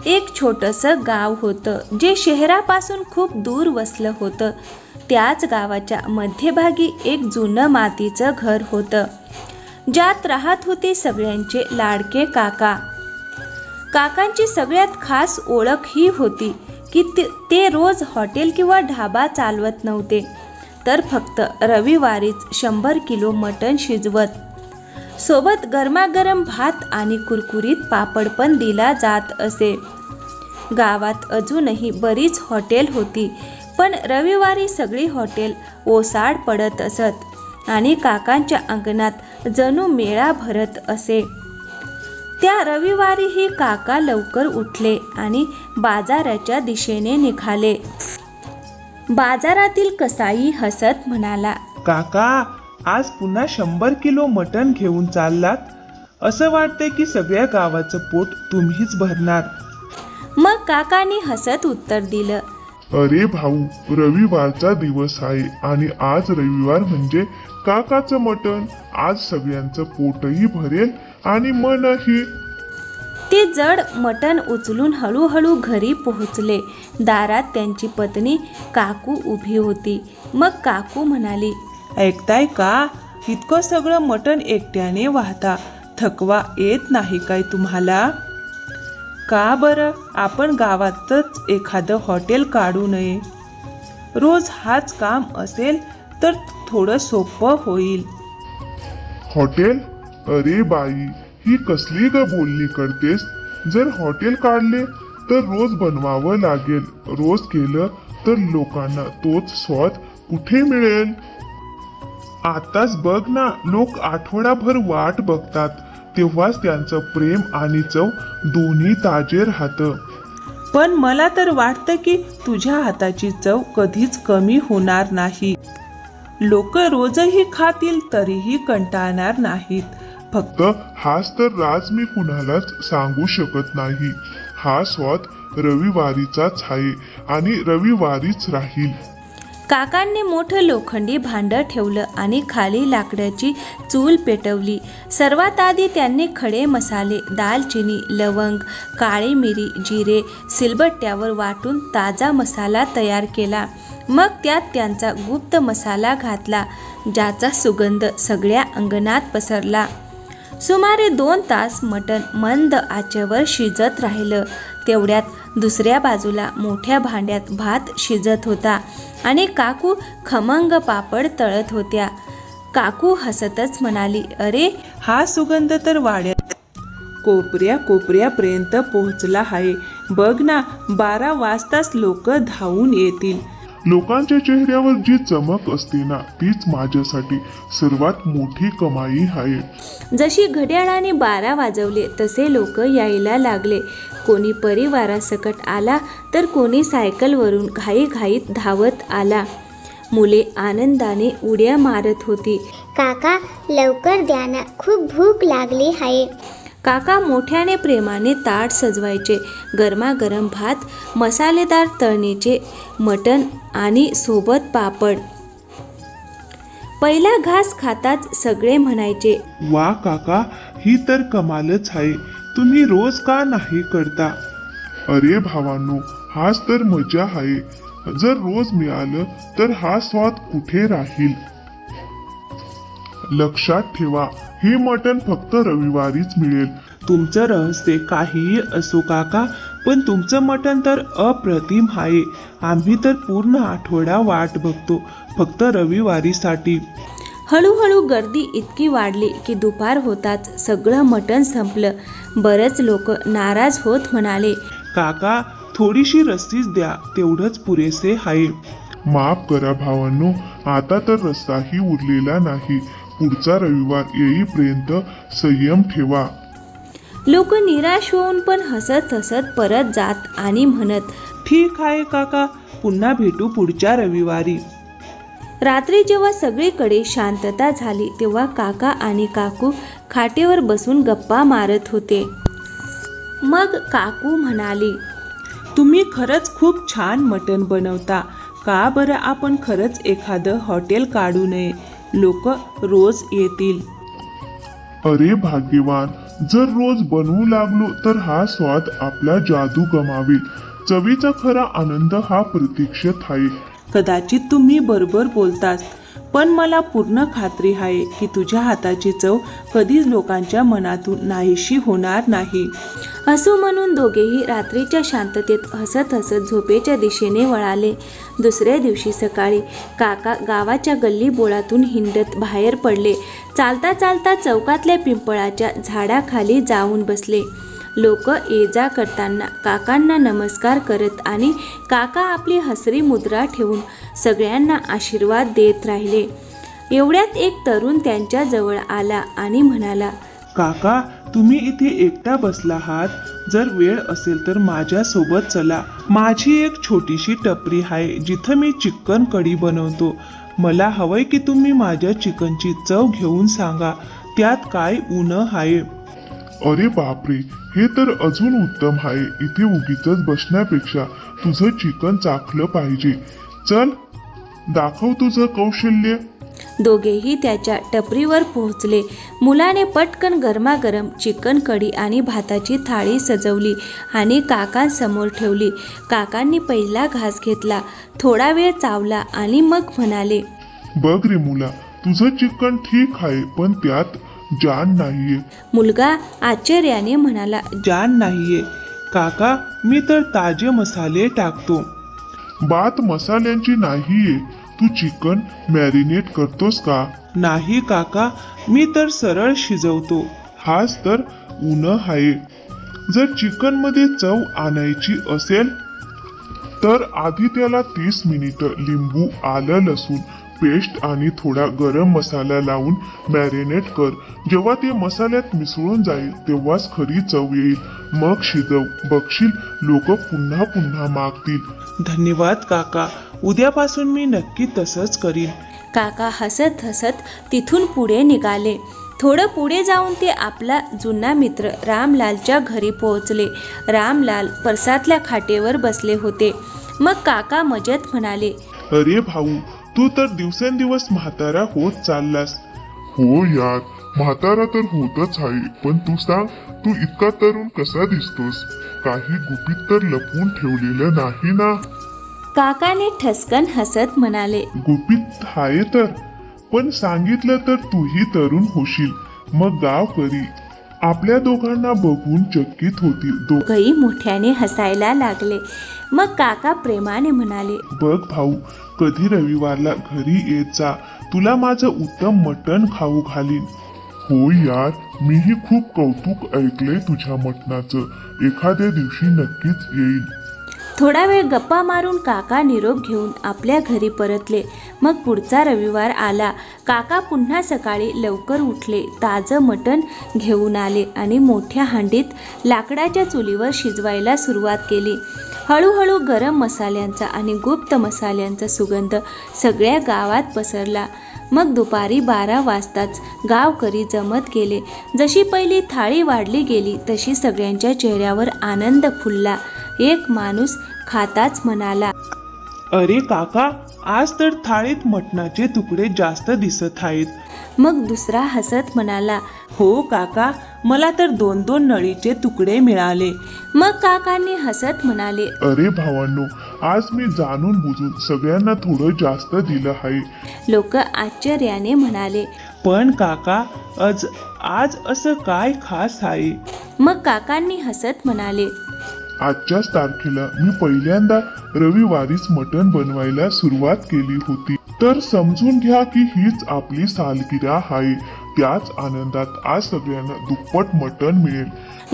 एक छोटंसं गाव होतं जे शहरापासून खूप दूर वसलं होतं. त्याच गावाच्या मध्यभागी एक जुनं मातीचं घर होतं, ज्यात राहत होते सगळ्यांचे लाडके काका. काकांची सगळ्यात खास ओळख ही होती की ते रोज हॉटेल किंवा ढाबा चालवत नव्हते, तर फक्त रविवारीच 100 किलो मटण शिजवत. सोबत गरमागरम भात आणि कुरकुरीत पापड पण दिला जात असे. गावात अजूनही बरीच हॉटेल होती, पण रविवारी सगळी हॉटेल ओसाड पडत असत आणि काकांच्या अंगणात जणू मेळा भरत असे. त्या रविवारीही काका लवकर उठले आणि बाजाराच्या दिशेने निघाले. बाजारातील कसाई हसत म्हणाला, काका, आज पुन्हा 100 किलो मटण घेऊन चाललात. असं वाटतंय की सगळ्या गावाचं पोट तुम्हीच भरणार. मग काकांनी हसत उत्तर दिलं, अरे भाऊ, रविवारचा दिवस आहे आणि आज रविवार म्हणजे काकाचं मटण. आज सगळ्यांचं पोटही भरेल आणि मनही. ते जड मटण उचलून हळूहळू घरी पोहोचले. दारात त्यांची पत्नी काकू उभी होती. मग काकू म्हणाली, ऐकताय का? इतकं सगळं मटण एकट्याने वाहता. थकवा येत नाही काय तुम्हाला? का बरं आपण गावातच एखादं हॉटेल काढू नये? रोज हाच काम असेल तर थोडं सोपं होईल. हॉटेल? अरे बाई, ही कसली ग बोलणी करतेस? जर हॉटेल काढले तर रोज बनवावं लागेल. रोज केलं तर लोकांना तोच स्वाद कुठे मिळेल? आताच बघ ना, लोक आठवडाभर वाट बघतात, तेव्हाच त्यांचं प्रेम आणि चव दोन्ही ताजे राहतं. पण मला तर वाटतं की तुझ्या हाताची चव कधीच कमी होणार नाही. लोक रोजही खातील तरीही कंटाळणार नाहीत. फक्त हाच तर राज मी कुणालाच सांगू शकत नाही. हा स्वाद रविवारीचाच आहे आणि रविवारीच राहील. काकांनी मोठं लोखंडी भांडं ठेवलं आणि खाली लाकडाची चूल पेटवली. सर्वात आधी त्यांनी खडे मसाले, दालचिनी, लवंग, काळी मिरी, जिरे सिलबट्ट्यावर वाटून ताजा मसाला तयार केला. मग त्यात त्यांचा गुप्त मसाला घातला, ज्याचा सुगंध सगळ्या अंगणात पसरला. सुमारे 2 तास मटण मंद आचेवर शिजत राहिलं. तेवढ्यात दुसऱ्या बाजूला मोठ्या भांड्यात भात शिजत होता आणि काकू खमंग पापड तळत होत्या. काकू हसतच म्हणाली, अरे, हा सुगंध तर वाड्यात कोपऱ्या कोपऱ्यापर्यंत पोहोचला आहे. बघ ना, 12 वाजताच लोक धावून येतील. लोकांच्या चेहऱ्यावर जी चमक असते ना, तीच माझ्यासाठी सर्वात मोठी कमाई आहे. जशी घड्याळाने 12 वाजवले तसे लोक यायला लागले. कोणी परिवारासकट आला तर कोणी सायकलवरून घाईघाईत धावत आला. मुले आनंदाने उड्या मारत होती. काका, लवकर द्या ना, खूप भूक लागली आहे. काका मोठ्याने प्रेमाने ताट सजवायचे. गरमागरम भात, मसालेदार तळणीचे मटण आणि सोबत पापड. पहिला घास खाताच सगळे म्हणायचे, वा काका, ही तर कमालच आहे. तुम्ही रोज का नाही करता? अरे भावांनो, हाच तर मजा आहे. जर रोज मिळालं तर हा स्वाद कुठे राहील? लक्षात ठेवा, हे मटण फक्त रविवारीच मिळेल. तुमचं रहस्य काहीही असो काका, पण तुमचं मटण तर अप्रतिम आहे. आम्ही तर पूर्ण आठवडा वाट बघतो फक्त रविवारीसाठी. हळूहळू गर्दी इतकी वाढली की दुपार होताच सगळं मटण संपलं. बरेच लोक नाराज होत म्हणाले, काका, थोडीशी रस्सीच द्या, तेवढंच पुरेसे आहे. माफ करा भावांनो, आता तर रस्साही उरलेला नाही. पुढचा रविवार येईपर्यंत संयम ठेवा. लोक निराश होऊन पण हसत हसत परत जात आणि म्हणत, ठीक आहे काका, पुन्हा भेटू पुढच्या रविवारी. रात्री जेव्हा सगळीकडे शांतता झाली तेव्हा काका आणि काकू खाटेवर बसून गप्पा मारत होते. मग काकू म्हणाली, तुम्ही खरंच खूप छान मटण बनवता. का बरं आपण खरंच एखादं हॉटेल काढू नये? लोक रोज येतील. अरे भाग्यवान, जर रोज बनवू लागलो तर हा स्वाद आपला जादू गमावेल. चवीचा खरा आनंद हा प्रतीक्षेत आहे. कदाचित तुम्ही बरोबर बोलतास, पण मला पूर्ण खात्री आहे की तुझ्या हाताची चव कधीच लोकांच्या मनातून नाहीशी होणार नाही. असं म्हणून दोघेही रात्रीच्या शांततेत हसत हसत झोपेच्या दिशेने वळाले. दुसऱ्या दिवशी सकाळी काका गावाच्या गल्लीबोळातून हिंडत बाहेर पडले. चालता चालता चौकातल्या पिंपळाच्या झाडाखाली जाऊन बसले. लोक ये जा करताना काकांना नमस्कार करत आणि काका आपली हसरी मुद्रा ठेवून सगळ्यांना आशीर्वाद देत राहिले. एवढ्यात एक तरुण त्यांच्या जवळ आला आणि म्हणाला, काका, तुम्ही इथे एकटा बसला आहात. जर वेळ असेल तर माझ्या सोबत चला. माझी एक छोटीशी टपरी आहे जिथं मी चिकन कढी बनवतो. मला हवंय की तुम्ही माझ्या चिकनची चव घेऊन सांगा त्यात काय उणं आहे. अरे बापरे, हे तर अजून उत्तम आहे. इथे उगीच बसण्यापेक्षा तुझं चिकन चाखलं पाहिजे. चल, दाखव तुझं कौशल्य. दोघेही त्याच्या टपरीवर पोहोचले. मुलाने पटकन गरमागरम चिकन कढी आणि भाताची थाळी सजवली आणि काकांसमोर ठेवली. काकांनी पहिला घास घेतला, थोडा वेळ चावला आणि मग म्हणाले, बघ रे मुला, तुझं चिकन ठीक आहे, पण त्यात जान नाहीये. मुलगा आश्चर्याने म्हणाला, जान नाहीये काका, मी तर ताजे मसाले टाकतो. बात मसाल्यांची नाहीये. तू चिकन मॅरिनेट करतोस का? नाही काका, मी तर सरळ शिजवतो. हाच तर उणं आहे. जर चिकन मध्ये चव आणायची असेल तर आधी त्याला 30 मिनिटं लिंबू, आलं, लसूण पेस्ट आणि थोडा गरम मसाला लावून मॅरिनेट कर. जेव्हा ते मसाल्यात मिसळून जाईल तेव्हाच खरी चव येईल. मग शिजव. बघशील लोक पुन्हा पुन्हा मागतील. धन्यवाद काका, उद्यापासून मी नक्की तसंच करीन. काका हसत हसत तिथून पुढे निघाले. थोडं पुढे जाऊन ते आपला जुना मित्र रामलालच्या घरी पोहोचले. रामलाल परसातल्या खाटेवर बसले होते. मग काका मजेत म्हणाले, अरे भाऊ, तू तर दिवसेंदिवस म्हातारा होत चाललास. हो यार, म्हातारा तर होतच आहे. पण तू सांग, तू इतका तरुण कसा दिसतोस? काही गुपित तर लपवून ठेवलेलं नाही ना? काकाने ठसकन हसत म्हणाले, गुपित आहे तर, पण सांगितलं तर तूही तरुण होशील. मग गावकरी आपल्या दोघांना बघून चकित होतील. दोघंही मोठ्याने हसायला लागले. मग काका प्रेमाने म्हणाले, बघ भाऊ, कधी रविवारला घरी येत जा. तुला माझं उत्तम मटण खाऊ घालीन. हो यार, मीही खूप कौतुक ऐकलंय तुझ्या मटणाचं. एखाद्या दिवशी नक्कीच येईल. थोडा वेळ गप्पा मारून काका निरोप घेऊन आपल्या घरी परतले. मग पुढचा रविवार आला. काका पुन्हा सकाळी लवकर उठले, ताजं मटण घेऊन आले आणि मोठ्या हांडीत लाकडाच्या चुलीवर शिजवायला सुरुवात केली. हळूहळू गरम मसाल्यांचा आणि गुप्त मसाल्यांचा सुगंध सगळ्या गावात पसरला. मग दुपारी 12 वाजताच गावकरी जमत गेले. जशी पहिली थाळी वाढली गेली तशी सगळ्यांच्या चेहऱ्यावर आनंद फुलला. एक माणूस खाताच म्हणाला, अरे काका, आज तर थाळीत मटणाचे तुकडे जास्त दिसत आहेत. मग दुसरा हसत म्हणाला, हो काका, मला तर 2-2 नळीचे तुकडे मिळाले. मग काकांनी हसत म्हणाले, अरे भावांनो, आज मी जाणून बुजून सगळ्यांना थोडं जास्त दिलं आहे. लोक आश्चर्याने म्हणाले, पण काका, आज असं काय खास आहे? मग काकांनी हसत म्हणाले, आजच्याच तारखेला मी पहिल्यांदा रविवारीच मटण बनवायला सुरुवात केली होती. तर समजून घ्या की हीच आपली सालगिरा आहे. त्याच आनंदात आज सगळ्यांना दुप्पट मटण मिळेल.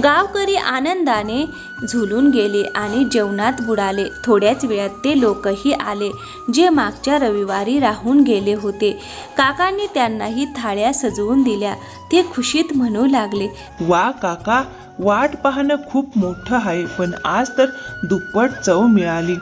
गावकरी आनंदाने झुलून गेले आणि जेवणात बुडाले. थोड्याच वेळात ते लोकही आले जे मागच्या रविवारी राहून गेले होते. काकांनी त्यांनाही थाळ्या सजवून दिल्या. ते खुशीत म्हणू लागले, वा काका, वाट पाहणं खूप मोठं आहे, पण आज तर दुप्पट चव मिळाली.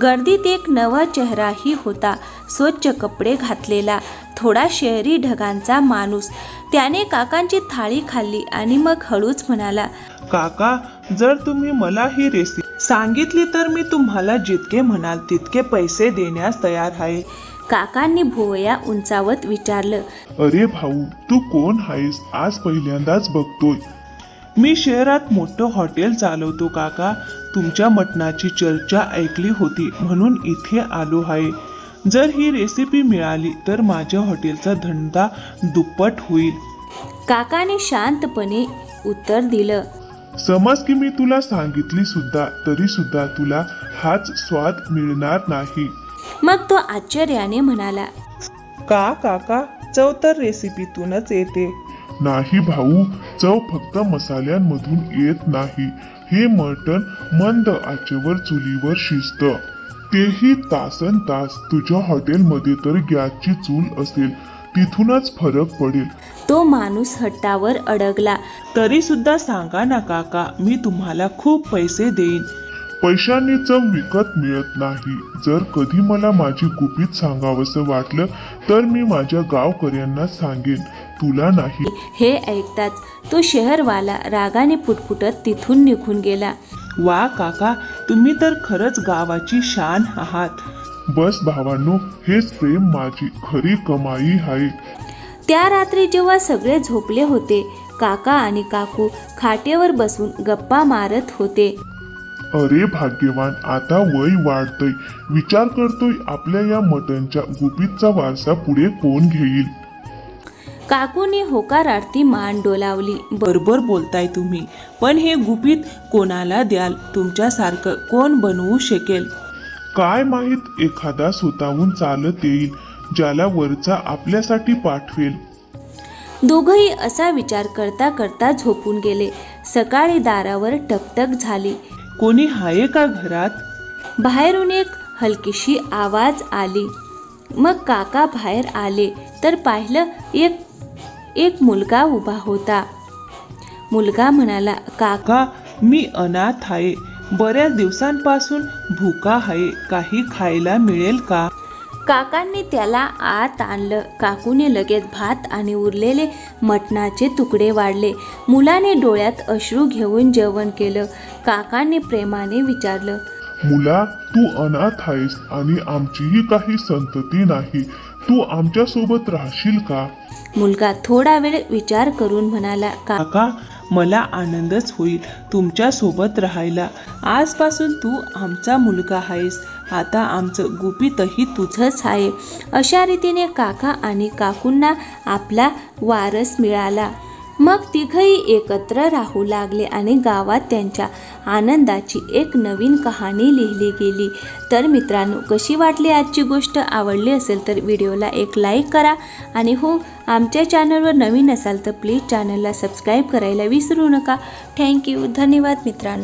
गर्दीत एक नवा चेहराही होता, स्वच्छ कपडे घातलेला, थोडा शहरी ढगांचा माणूस. त्याने काकांची थाळी खाल्ली आणि मग हळूच म्हणाला, काका, जर तुम्ही मला ही रेसिपी सांगितली तर मी तुम्हाला जितके म्हणाल तितके पैसे देण्यास तयार आहे. काकांनी भुवया उंचावत विचारलं. अरे भाऊ, तू कोण आहेस? आज पहिल्यांदाच बघतोय. मी शहरात मोठं हॉटेल चालवतो काका. तुमच्या मटणाची चर्चा ऐकली होती म्हणून इथे आलो आहे. जर ही रेसिपी मिळाली तर माझ्या हॉटेलचा धंदा दुप्पट होईल. काकाने शांतपणे उत्तर दिलं. समज की मी तुला सांगितली सुद्धा तरी सुद्धा तुला हाच स्वाद मिळणार नाही. मग तो आश्चर्याने म्हणाला. का काका, चव तर रेसिपीतूनच येते. नाही भाऊ, चव फक्त मसाल्यांमधून येत नाही. हे मटण मंद आचेवर चुलीवर शिजतं, तेही तासन तास. तुझ्या हॉटेलमध्ये तर गॅसची चूल असेल, तिथूनच फरक पडेल. तो माणूस हट्टावर अडगला. तरी सुद्धा सांगा ना काका, मी तुम्हाला खूप पैसे देईन. पैशांनी चव विकत मिळत नाही. जर कधी मला माझी गुपित सांगावंसं वाटलं तर मी माझ्या गावकऱ्यांना सांगेन, तुला नाही. हे ऐकताच तो शहरवाला रागाने पुटपुटत तिथून निघून गेला. वा काका, तुम्ही तर खरंच गावाची शान आहात. बस भावांनो, हेच प्रेम माझी खरी कमाई आहे. त्या रात्री जेव्हा सगळे झोपले होते, काका आणि काकू खाटेवर बसून गप्पा मारत होते. अरे भाग्यवान, आता वय वाढतंय. विचार करतोय आपल्या या मटणच्या गुपितचा वारसा पुढे कोण घेईल. काकूने होकारार्थी मान डोलावली. बरोबर बोलताय तुम्ही, पण हे गुपित कोणाला द्याल? तुमच्यासारखं कोण बनवू शकेल? काय माहित, एखादा स्वतःहून चालत येईल, ज्याला वरचा आपल्यासाठी पाठवेल. दोघंही असा विचार करता करता झोपून गेले. सकाळी दारावर टकटक झाली. कोणी आहे का घरात? बाहेरून एक हलकीशी आवाज आली. मग काका बाहेर आले तर पाहिलं एक मुलगा उभा होता. मुलगा म्हणाला, काका, मी अनाथ आहे. बऱ्याच दिवसांपासून भुका आहे. काही खायला मिळेल का? काकांनी त्याला आत आणलं. काकूने लगेच भात आणि उरलेले मटणाचे तुकडे वाढले. मुलाने डोळ्यात अश्रू घेऊन जेवण केलं. काकांनी प्रेमाने विचारलं, मुला, तू अनाथ आहेस आणि आमचीही काही संतती नाही. तू आमच्या सोबत राहशील का? मुलगा थोडा वेळ विचार करून म्हणाला, काका, मला आनंदच होईल तुमच्या सोबत राहायला. आजपासून तू आमचा मुलगा आहेस. आता आमचं गुपितही तुझंच आहे. अशा रीतीने काका आणि काकूंना आपला वारस मिळाला. मग तिघही एकत्र राहू लागले आणि गावात त्यांच्या आनंदाची एक नवीन कहाणी लिहिली गेली. तर मित्रांनो, कशी वाटली आजची गोष्ट? आवडली असेल तर व्हिडिओला एक लाईक करा आणि हो, आमच्या चॅनलवर नवीन असाल तर प्लीज चॅनलला सबस्क्राईब करायला विसरू नका. थँक्यू. धन्यवाद मित्रांनो.